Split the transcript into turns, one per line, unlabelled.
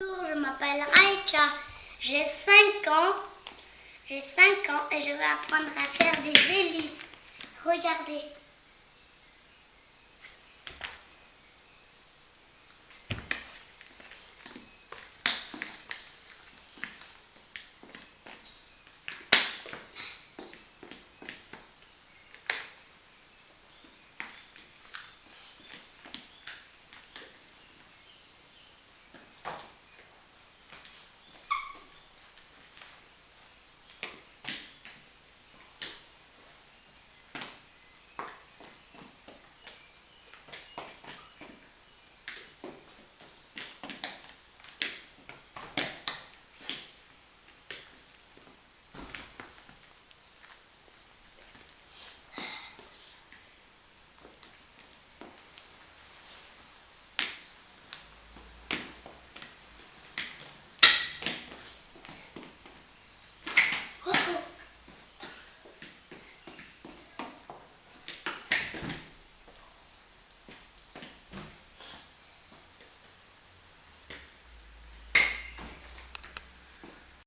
Bonjour, je m'appelle Raïcha, j'ai 5 ans. J'ai 5 ans et je vais apprendre à faire des hélices. Regardez.